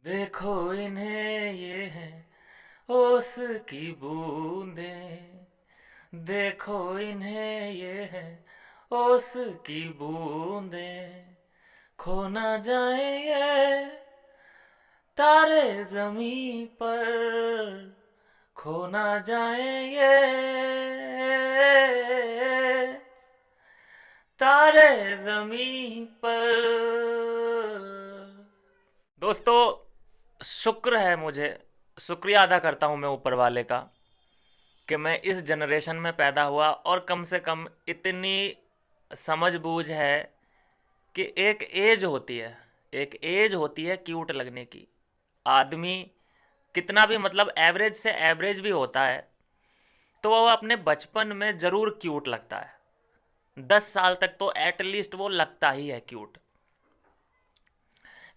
देखो इन्हें ये है ओस की बूंदें। देखो इन्हें ये है ओस की बूंदें। खो ना जाए ये तारे जमी पर। खो ना जाए ये तारे जमी पर। दोस्तों, शुक्र है मुझे, शुक्रिया अदा करता हूँ मैं ऊपर वाले का कि मैं इस जनरेशन में पैदा हुआ और कम से कम इतनी समझ बूझ है कि एक एज होती है क्यूट लगने की। आदमी कितना भी मतलब एवरेज से एवरेज भी होता है तो वो अपने बचपन में ज़रूर क्यूट लगता है। 10 साल तक तो एटलीस्ट वो लगता ही है क्यूट।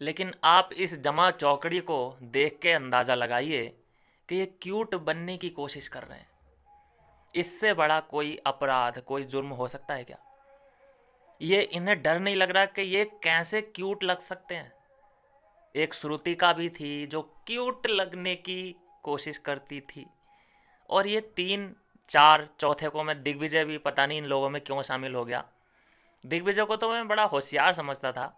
लेकिन आप इस जमा चौकड़ी को देख के अंदाज़ा लगाइए कि ये क्यूट बनने की कोशिश कर रहे हैं। इससे बड़ा कोई अपराध, कोई जुर्म हो सकता है क्या? ये इन्हें डर नहीं लग रहा कि ये कैसे क्यूट लग सकते हैं? एक श्रुतिका भी थी जो क्यूट लगने की कोशिश करती थी। और ये तीन चार, चौथे को मैं दिग्विजय भी पता नहीं इन लोगों में क्यों शामिल हो गया। दिग्विजय को तो मैं बड़ा होशियार समझता था,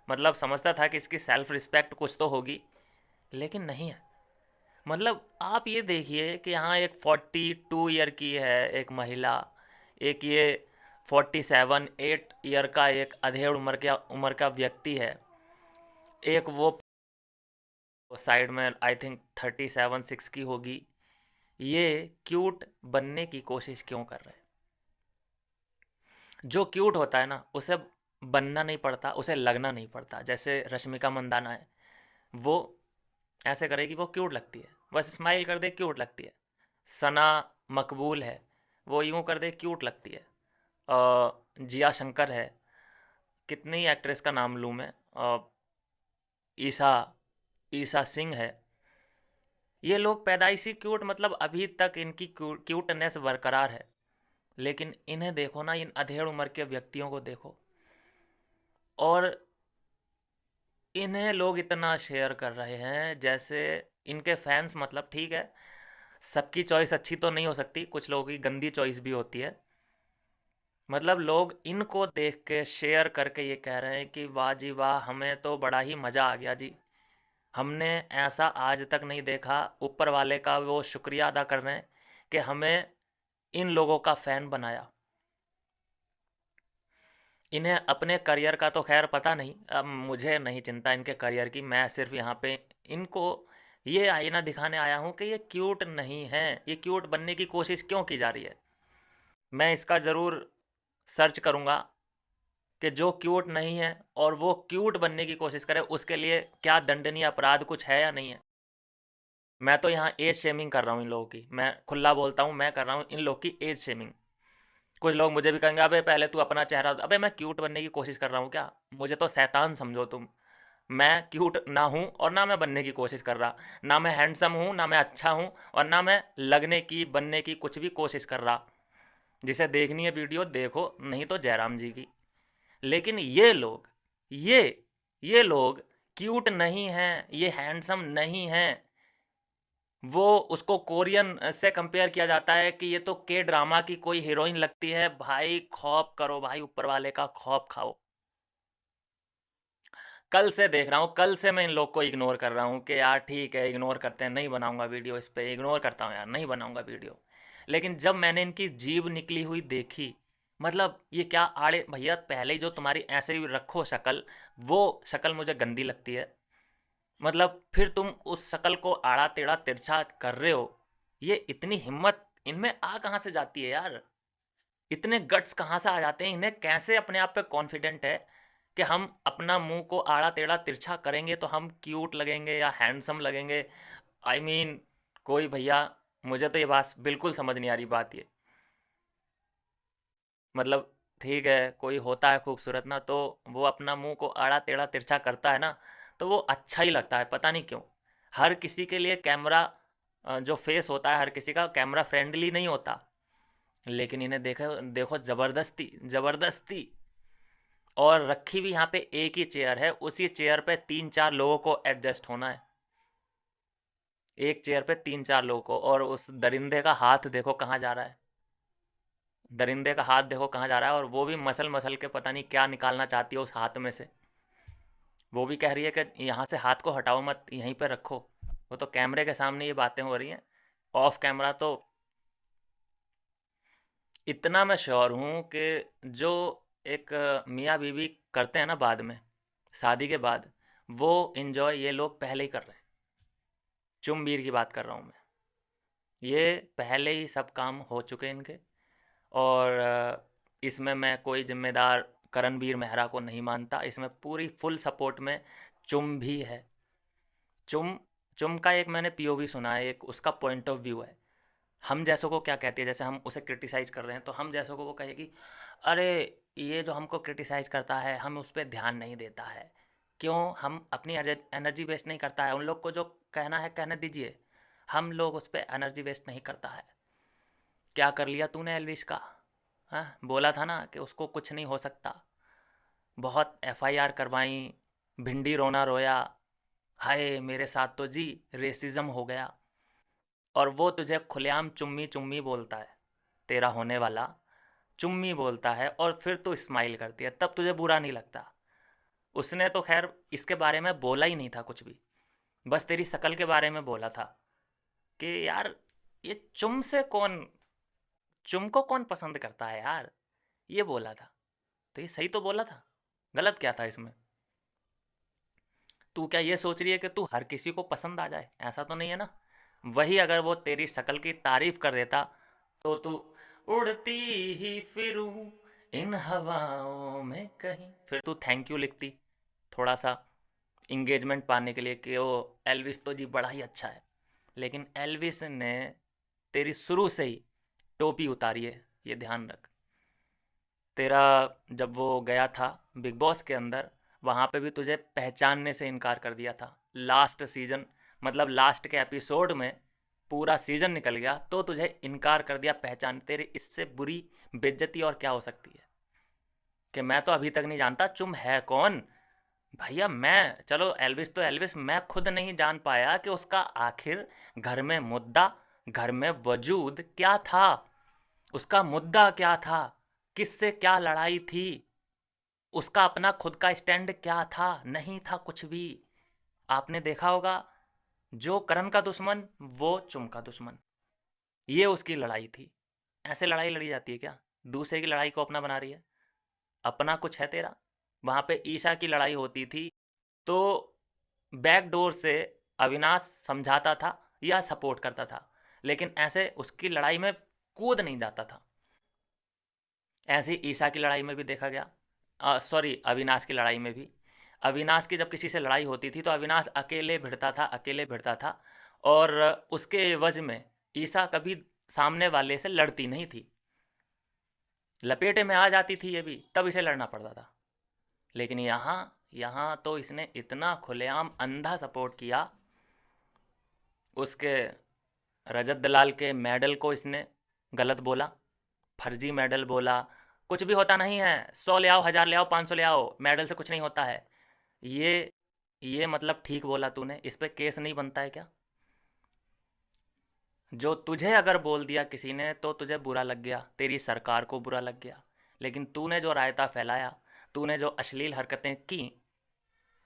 मतलब समझता था कि इसकी सेल्फ रिस्पेक्ट कुछ तो होगी, लेकिन नहीं है। मतलब आप ये देखिए कि यहाँ एक 42 ईयर की है एक महिला, एक ये 47 8 ईयर का एक अधेड़ उम्र का व्यक्ति है, एक वो साइड में आई थिंक 37 6 की होगी। ये क्यूट बनने की कोशिश क्यों कर रहे हैं? जो क्यूट होता है ना उसे बनना नहीं पड़ता, उसे लगना नहीं पड़ता। जैसे रश्मिका मंदाना है, वो ऐसे करेगी वो क्यूट लगती है, बस स्माइल कर दे क्यूट लगती है। सना मकबूल है, वो यूं कर दे क्यूट लगती है। जिया शंकर है, कितनी एक्ट्रेस का नाम लूँ मैं, ईसा ईसा सिंह है। ये लोग पैदाइशी क्यूट, मतलब अभी तक इनकी क्यूटनेस बरकरार है। लेकिन इन्हें देखो ना, इन अधेड़ उम्र के व्यक्तियों को देखो, और इन्हें लोग इतना शेयर कर रहे हैं जैसे इनके फैंस, मतलब ठीक है, सबकी चॉइस अच्छी तो नहीं हो सकती, कुछ लोगों की गंदी चॉइस भी होती है। मतलब लोग इनको देख के शेयर करके ये कह रहे हैं कि वाह जी वाह, हमें तो बड़ा ही मज़ा आ गया जी, हमने ऐसा आज तक नहीं देखा। ऊपर वाले का वो शुक्रिया अदा कर रहे हैं कि हमें इन लोगों का फ़ैन बनाया। इन्हें अपने करियर का तो खैर पता नहीं, अब मुझे नहीं चिंता इनके करियर की। मैं सिर्फ यहाँ पे इनको ये आईना दिखाने आया हूँ कि ये क्यूट नहीं है, ये क्यूट बनने की कोशिश क्यों की जा रही है। मैं इसका ज़रूर सर्च करूँगा कि जो क्यूट नहीं है और वो क्यूट बनने की कोशिश करे उसके लिए क्या दंडनीय अपराध कुछ है या नहीं है। मैं तो यहाँ एज शेमिंग कर रहा हूँ इन लोगों की, मैं खुला बोलता हूँ, मैं कर रहा हूँ इन लोग की एज शेमिंग। कुछ लोग मुझे भी कहेंगे अबे पहले तू अपना चेहरा, अबे मैं क्यूट बनने की कोशिश कर रहा हूँ क्या? मुझे तो शैतान समझो तुम। मैं क्यूट ना हूँ और ना मैं बनने की कोशिश कर रहा, ना मैं हैंडसम हूँ, ना मैं अच्छा हूँ, और ना मैं लगने की बनने की कुछ भी कोशिश कर रहा। जिसे देखनी है वीडियो देखो, नहीं तो जयराम जी की। लेकिन ये ये लोग क्यूट नहीं हैं, ये हैंडसम नहीं हैं। वो उसको कोरियन से कंपेयर किया जाता है कि ये तो के ड्रामा की कोई हीरोइन लगती है। भाई खौफ करो भाई, ऊपर वाले का खौफ खाओ। कल से देख रहा हूँ, कल से मैं इन लोग को इग्नोर कर रहा हूँ कि यार ठीक है इग्नोर करते हैं, नहीं बनाऊंगा वीडियो, इस पे इग्नोर करता हूँ यार, नहीं बनाऊंगा वीडियो। लेकिन जब मैंने इनकी जीभ निकली हुई देखी, मतलब ये क्या आड़े भैया, पहले ही जो तुम्हारी ऐसे ही रखो शक्ल, वो शक्ल मुझे गंदी लगती है। मतलब फिर तुम उस शक्ल को आड़ा टेढ़ा तिरछा कर रहे हो। ये इतनी हिम्मत इनमें आ कहाँ से जाती है यार? इतने गट्स कहाँ से आ जाते हैं इन्हें? कैसे अपने आप पे कॉन्फिडेंट है कि हम अपना मुंह को आड़ा टेढ़ा तिरछा करेंगे तो हम क्यूट लगेंगे या हैंडसम लगेंगे? आई I मीन कोई भैया, मुझे तो ये बात बिल्कुल समझ नहीं आ रही बात ये। मतलब ठीक है, कोई होता है खूबसूरत ना, तो वो अपना मुंह को आड़ा टेढ़ा तिरछा करता है ना, तो वो अच्छा ही लगता है, पता नहीं क्यों। हर किसी के लिए कैमरा, जो फेस होता है हर किसी का कैमरा फ्रेंडली नहीं होता। लेकिन इन्हें देखो देखो, ज़बरदस्ती ज़बरदस्ती। और रखी भी यहाँ पे एक ही चेयर है, उसी चेयर पे तीन चार लोगों को एडजस्ट होना है। एक चेयर पे 3-4 लोगों को, और उस दरिंदे का हाथ देखो कहाँ जा रहा है। दरिंदे का हाथ देखो कहाँ जा रहा है, और वो भी मसल मसल के पता नहीं क्या निकालना चाहती है उस हाथ में से। वो भी कह रही है कि यहाँ से हाथ को हटाओ मत, यहीं पे रखो। वो तो कैमरे के सामने ये बातें हो रही हैं। ऑफ कैमरा तो इतना मैं श्योर हूँ कि जो एक मियाँ बीवी करते हैं ना बाद में, शादी के बाद, वो इन्जॉय ये लोग पहले ही कर रहे हैं। चुम्बीर की बात कर रहा हूँ मैं। ये पहले ही सब काम हो चुके हैं इनके। और इसमें मैं कोई जिम्मेदार करणवीर मेहरा को नहीं मानता, इसमें पूरी फुल सपोर्ट में चुम भी है। चुम चुम का एक मैंने पीओवी सुना है, एक उसका पॉइंट ऑफ व्यू है। हम जैसों को क्या कहती है, जैसे हम उसे क्रिटिसाइज कर रहे हैं तो हम जैसों को वो कहेगी, अरे ये जो हमको क्रिटिसाइज करता है हम उस पर ध्यान नहीं देता है, क्यों हम अपनी एनर्जी वेस्ट नहीं करता है, उन लोग को जो कहना है कहने दीजिए, हम लोग उस पर एनर्जी वेस्ट नहीं करता है। क्या कर लिया तूने एलविश का? हाँ, बोला था ना कि उसको कुछ नहीं हो सकता। बहुत एफआईआर करवाई, भिंडी रोना रोया, हाय मेरे साथ तो जी रेसिज्म हो गया। और वो तुझे खुलेआम चुम्मी चुम्मी बोलता है, तेरा होने वाला चुम्मी बोलता है, और फिर तू स्माइल करती है, तब तुझे बुरा नहीं लगता। उसने तो खैर इसके बारे में बोला ही नहीं था कुछ भी, बस तेरी शक्ल के बारे में बोला था कि यार ये चुम को कौन पसंद करता है यार, ये बोला था। तो ये सही तो बोला था, गलत क्या था इसमें? तू क्या ये सोच रही है कि तू हर किसी को पसंद आ जाए? ऐसा तो नहीं है ना। वही अगर वो तेरी शक्ल की तारीफ कर देता तो तू उड़ती ही फिरूं इन हवाओं में कहीं, फिर तू थैंक यू लिखती थोड़ा सा इंगेजमेंट पाने के लिए कि ओ एल्विस तो जी बड़ा ही अच्छा है। लेकिन एल्विस ने तेरी शुरू से ही टोपी उतारी है, ये ध्यान रख। तेरा जब वो गया था बिग बॉस के अंदर, वहाँ पे भी तुझे पहचानने से इनकार कर दिया था। लास्ट सीजन, मतलब लास्ट के एपिसोड में पूरा सीजन निकल गया तो तुझे इनकार कर दिया पहचान। तेरी इससे बुरी बेइज्जती और क्या हो सकती है कि मैं तो अभी तक नहीं जानता चुम है कौन। भैया मैं, चलो एल्विस तो एल्विस, मैं खुद नहीं जान पाया कि उसका आखिर घर में मुद्दा, घर में वजूद क्या था। उसका मुद्दा क्या था, किससे क्या लड़ाई थी, उसका अपना खुद का स्टैंड क्या था? नहीं था कुछ भी। आपने देखा होगा, जो करण का दुश्मन वो चुम का दुश्मन, ये उसकी लड़ाई थी। ऐसे लड़ाई लड़ी जाती है क्या? दूसरे की लड़ाई को अपना बना रही है। अपना कुछ है तेरा? वहाँ पे ईशा की लड़ाई होती थी तो बैक डोर से अविनाश समझाता था या सपोर्ट करता था, लेकिन ऐसे उसकी लड़ाई में कूद नहीं जाता था। ऐसे ही ईशा की लड़ाई में भी देखा गया, सॉरी अविनाश की लड़ाई में भी। अविनाश की जब किसी से लड़ाई होती थी तो अविनाश अकेले भिड़ता था, अकेले भिड़ता था, और उसके एवज में ईशा कभी सामने वाले से लड़ती नहीं थी। लपेटे में आ जाती थी ये भी, तब इसे लड़ना पड़ता था। लेकिन यहाँ यहाँ तो इसने इतना खुलेआम अंधा सपोर्ट किया। उसके रजत दलाल के मेडल को इसने गलत बोला, फर्जी मेडल बोला। कुछ भी होता नहीं है, 100 ले आओ, 1000 ले आओ, 500 ले आओ, मेडल से कुछ नहीं होता है। ये ये मतलब ठीक बोला तूने, इस पे केस नहीं बनता है क्या? जो तुझे अगर बोल दिया किसी ने तो तुझे बुरा लग गया, तेरी सरकार को बुरा लग गया। लेकिन तूने जो रायता फैलाया, तूने जो अश्लील हरकतें की,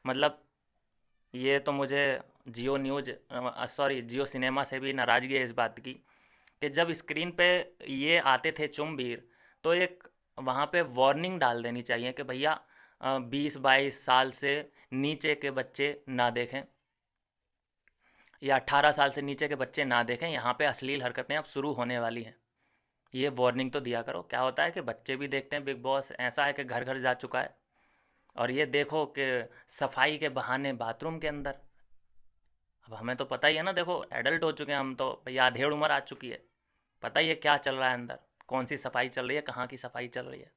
मतलब ये तो मुझे जियो न्यूज़, सॉरी जियो सिनेमा से भी नाराज़गी है इस बात की कि जब स्क्रीन पे ये आते थे चुम्बीर, तो एक वहाँ पे वार्निंग डाल देनी चाहिए कि भैया 20-22 साल से नीचे के बच्चे ना देखें, या 18 साल से नीचे के बच्चे ना देखें, यहाँ पे अश्लील हरकतें अब शुरू होने वाली हैं। ये वार्निंग तो दिया करो। क्या होता है कि बच्चे भी देखते हैं बिग बॉस, ऐसा है कि घर घर जा चुका है। और ये देखो कि सफाई के बहाने बाथरूम के अंदर, अब हमें तो पता ही है ना, देखो एडल्ट हो चुके हैं हम तो भैया, अधेड़ उम्र आ चुकी है, पता ही है क्या चल रहा है अंदर, कौन सी सफाई चल रही है, कहाँ की सफाई चल रही है।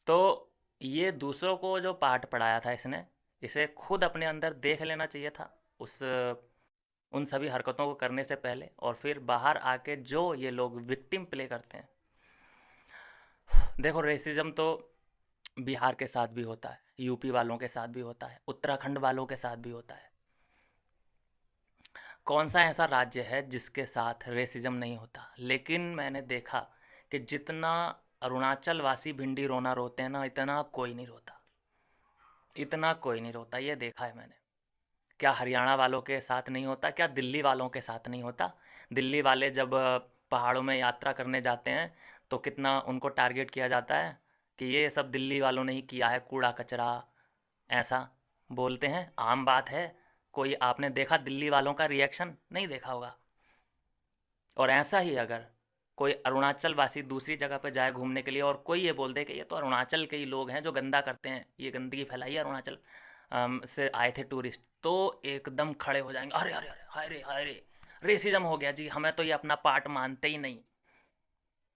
तो ये दूसरों को जो पाठ पढ़ाया था इसने, इसे खुद अपने अंदर देख लेना चाहिए था उस उन सभी हरकतों को करने से पहले। और फिर बाहर आके जो ये लोग विक्टिम प्ले करते हैं, देखो रेसिज्म तो बिहार के साथ भी होता है, यूपी वालों के साथ भी होता है, उत्तराखंड वालों के साथ भी होता है। कौन सा ऐसा राज्य है जिसके साथ रेसिज्म नहीं होता? लेकिन मैंने देखा कि जितना अरुणाचल वासी भिंडी रोना रोते हैं ना, इतना कोई नहीं रोता। इतना कोई नहीं रोता, ये देखा है मैंने। क्या हरियाणा वालों के साथ नहीं होता? क्या दिल्ली वालों के साथ नहीं होता? दिल्ली वाले जब पहाड़ों में यात्रा करने जाते हैं तो कितना उनको टारगेट किया जाता है कि ये सब दिल्ली वालों ने ही किया है, कूड़ा कचरा, ऐसा बोलते हैं। आम बात है। कोई आपने देखा दिल्ली वालों का रिएक्शन? नहीं देखा होगा। और ऐसा ही अगर कोई अरुणाचल वासी दूसरी जगह पर जाए घूमने के लिए और कोई ये बोल दे कि ये तो अरुणाचल के ही लोग हैं जो गंदा करते हैं, ये गंदगी फैलाई है अरुणाचल से आए थे टूरिस्ट, तो एकदम खड़े हो जाएंगे, अरे अरे अरे, हाय रे हाय रे, रेसिज्म हो गया जी, हमें तो ये अपना पार्ट मानते ही नहीं,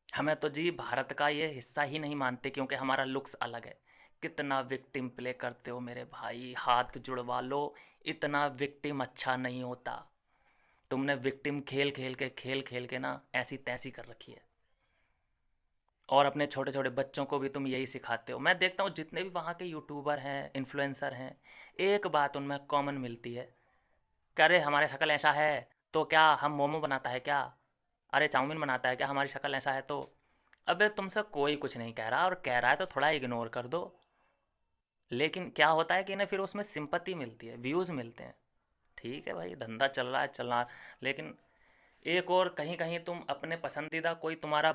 हमें तो जी भारत का ये हिस्सा ही नहीं मानते क्योंकि हमारा लुक्स अलग है। कितना विक्टिम प्ले करते हो मेरे भाई, हाथ जुड़वा लो। इतना विक्टिम अच्छा नहीं होता। तुमने विक्टिम खेल खेल के ना ऐसी तैसी कर रखी है। और अपने छोटे छोटे बच्चों को भी तुम यही सिखाते हो। मैं देखता हूँ जितने भी वहाँ के यूट्यूबर हैं, इन्फ्लुएंसर हैं, एक बात उनमें कॉमन मिलती है कि अरे हमारे शक्ल ऐसा है तो क्या हम मोमो बनाता है क्या, अरे चाउमीन बनाता है क्या, हमारी शक्ल ऐसा है तो। अबे तुमसे कोई कुछ नहीं कह रहा, और कह रहा है तो थोड़ा इग्नोर कर दो। लेकिन क्या होता है कि इन्हें फिर उसमें सिंपत्ति मिलती है, व्यूज़ मिलते हैं। ठीक है भाई, धंधा चल रहा है चल रहा। लेकिन एक और कहीं कहीं तुम अपने पसंदीदा कोई तुम्हारा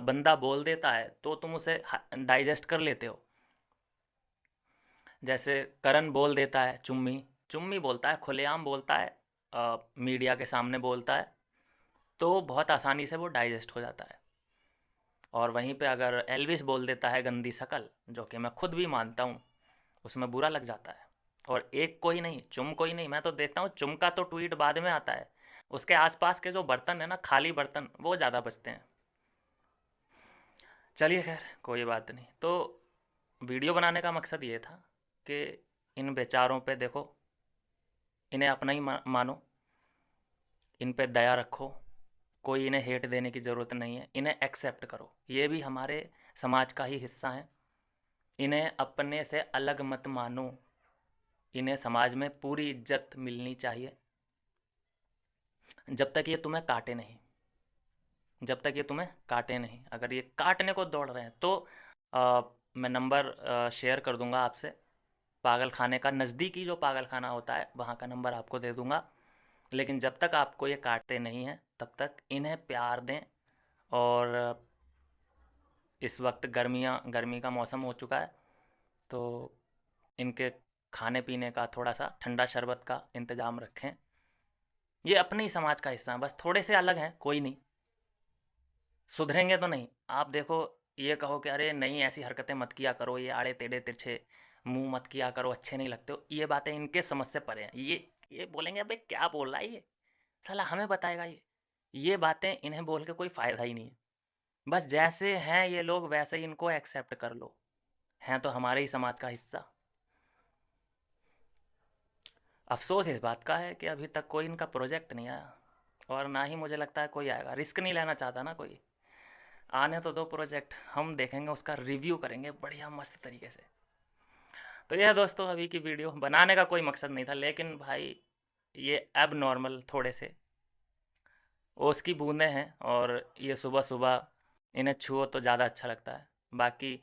बंदा बोल देता है तो तुम उसे डाइजेस्ट कर लेते हो। जैसे करण बोल देता है चुम्मी, चुम्मी बोलता है, खुलेआम बोलता है, मीडिया के सामने बोलता है, तो बहुत आसानी से वो डाइजेस्ट हो जाता है। और वहीं पे अगर एल्विस बोल देता है गंदी शकल, जो कि मैं खुद भी मानता हूँ, उसमें बुरा लग जाता है। और एक कोई नहीं, चुम कोई नहीं, मैं तो देखता हूँ चुम का तो ट्वीट बाद में आता है, उसके आसपास के जो बर्तन है ना, खाली बर्तन, वो ज़्यादा बचते हैं। चलिए खैर, कोई बात नहीं। तो वीडियो बनाने का मकसद ये था कि इन बेचारों पे देखो, इन्हें अपना ही मानो, इन पे दया रखो। कोई इन्हें हेट देने की ज़रूरत नहीं है, इन्हें एक्सेप्ट करो, ये भी हमारे समाज का ही हिस्सा है। इन्हें अपने से अलग मत मानो, इन्हें समाज में पूरी इज्जत मिलनी चाहिए, जब तक ये तुम्हें काटे नहीं। जब तक ये तुम्हें काटे नहीं, अगर ये काटने को दौड़ रहे हैं तो आ, मैं नंबर शेयर कर दूंगा आपसे, पागल खाने का, नज़दीकी जो पागल खाना होता है वहाँ का नंबर आपको दे दूंगा। लेकिन जब तक आपको ये काटते नहीं हैं तब तक इन्हें प्यार दें। और इस वक्त गर्मी का मौसम हो चुका है, तो इनके खाने पीने का थोड़ा सा ठंडा शरबत का इंतज़ाम रखें। ये अपने ही समाज का हिस्सा है, बस थोड़े से अलग हैं, कोई नहीं, सुधरेंगे तो नहीं। आप देखो, ये कहो कि अरे नहीं ऐसी हरकतें मत किया करो, ये आड़े टेढ़े तिरछे मुंह मत किया करो, अच्छे नहीं लगते हो, ये बातें इनके समझ से परे हैं। ये बोलेंगे अबे क्या बोल रहा है ये, साला हमें बताएगा ये बातें इन्हें बोल के कोई फ़ायदा ही नहीं है। बस जैसे हैं ये लोग वैसे ही इनको एक्सेप्ट कर लो, हैं तो हमारे ही समाज का हिस्सा। अफ़सोस इस बात का है कि अभी तक कोई इनका प्रोजेक्ट नहीं आया, और ना ही मुझे लगता है कोई आएगा। रिस्क नहीं लेना चाहता ना कोई। आने तो दो प्रोजेक्ट, हम देखेंगे, उसका रिव्यू करेंगे बढ़िया मस्त तरीके से। तो यह दोस्तों अभी की वीडियो, बनाने का कोई मकसद नहीं था, लेकिन भाई ये अब नॉर्मल थोड़े से ओस की बूंदें हैं, और ये सुबह सुबह इन्हें छुओ तो ज़्यादा अच्छा लगता है। बाकी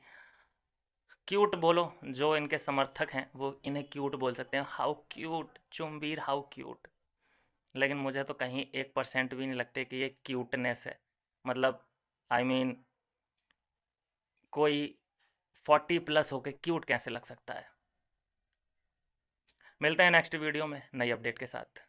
क्यूट बोलो, जो इनके समर्थक हैं वो इन्हें क्यूट बोल सकते हैं, हाउ क्यूट चुम्बीर, हाउ क्यूट। लेकिन मुझे तो कहीं 1% भी नहीं लगते कि ये क्यूटनेस है। मतलब आई I मीन mean, कोई 40+ होके क्यूट कैसे लग सकता है। मिलते हैं नेक्स्ट वीडियो में नई अपडेट के साथ।